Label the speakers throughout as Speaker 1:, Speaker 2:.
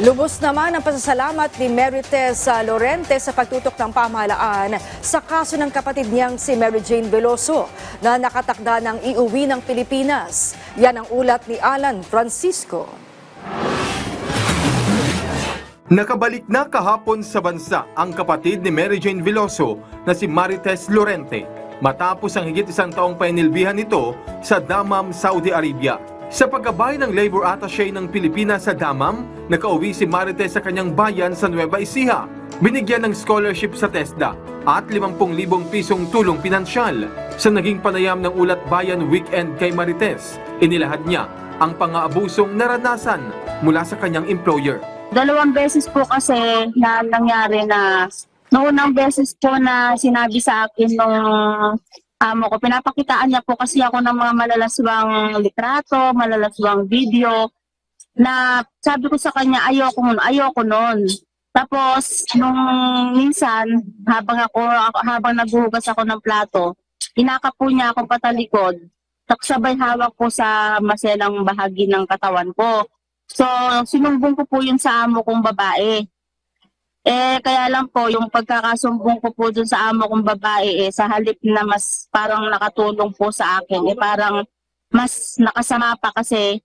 Speaker 1: Lubos naman ang pasasalamat ni Marites Lorente sa pagtutok ng pamahalaan sa kaso ng kapatid niyang si Mary Jane Veloso na nakatakda ng iuwi ng Pilipinas. Yan ang ulat ni Alan Francisco.
Speaker 2: Nakabalik na kahapon sa bansa ang kapatid ni Mary Jane Veloso na si Marites Lorente matapos ang higit isang taong painilbihan nito sa Dammam, Saudi Arabia. Sa pagkabay ng Labor Attaché ng Pilipinas sa Dammam, nakauwi si Marites sa kanyang bayan sa Nueva Ecija. Binigyan ng scholarship sa TESDA at 50,000 pisong tulong pinansyal. Sa naging panayam ng Ulat Bayan Weekend kay Marites, inilahad niya ang pang-aabusong naranasan mula sa kanyang employer.
Speaker 3: 2 beses po kasi na nangyari na noong unang beses po na sinabi sa akin nung amo ko, pinapakitaan niya po kasi ako ng mga malalaswang litrato, malalaswang video, na sabi ko sa kanya, ayoko nun. Tapos, nung minsan, habang naghuhugas ako ng plato, inakap po niya akong patalikod, sabay hawak po sa maselang bahagi ng katawan ko. So, sinumbong ko po yun sa amo kong babae. Kaya lang po, yung pagkakasumbong ko po dun sa amo kong babae, sa halip na mas parang nakatulong po sa akin, parang mas nakasama pa kasi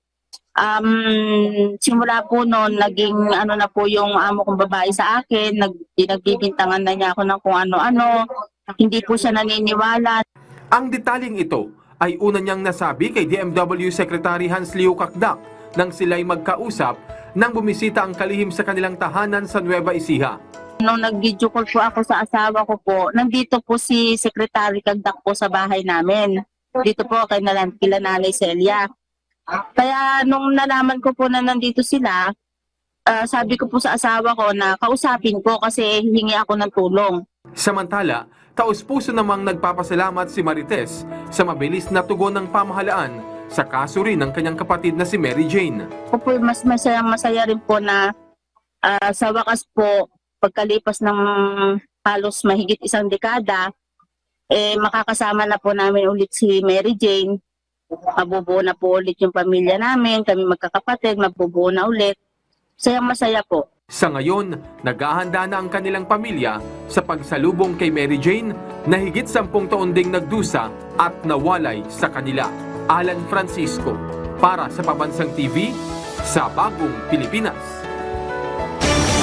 Speaker 3: simula po noon, naging na po yung amo kong babae sa akin, nagbibintangan na niya ako ng kung ano-ano, hindi po siya naniniwala.
Speaker 2: Ang detaling ito ay una niyang nasabi kay DMW Secretary Hans Leo Kakdak nang sila'y magkausap nang bumisita ang kalihim sa kanilang tahanan sa Nueva Ecija.
Speaker 3: Nung nag-video call po ako sa asawa ko po, nandito po si Secretary Kakdak po sa bahay namin. Dito po kila Nanay Celia. Kaya nung nalaman ko po na nandito sila, sabi ko po sa asawa ko na kausapin ko kasi hingi ako ng tulong.
Speaker 2: Samantala, taos-puso namang nagpapasalamat si Marites sa mabilis na tugon ng pamahalaan sa kaso rin ng kanyang kapatid na si Mary Jane.
Speaker 3: Ako po mas masaya rin po na sa wakas po, pagkalipas ng halos mahigit 1 dekada, makakasama na po namin ulit si Mary Jane. Mabubuo na po ulit yung pamilya namin, kami magkakapatid, mabubuo na ulit. Masaya po.
Speaker 2: Sa ngayon, naghahanda na ang kanilang pamilya sa pagsalubong kay Mary Jane na higit 10 taon ding nagdusa at nawalay sa kanila. Alan Francisco, para sa Pabansang TV, sa Bagong Pilipinas.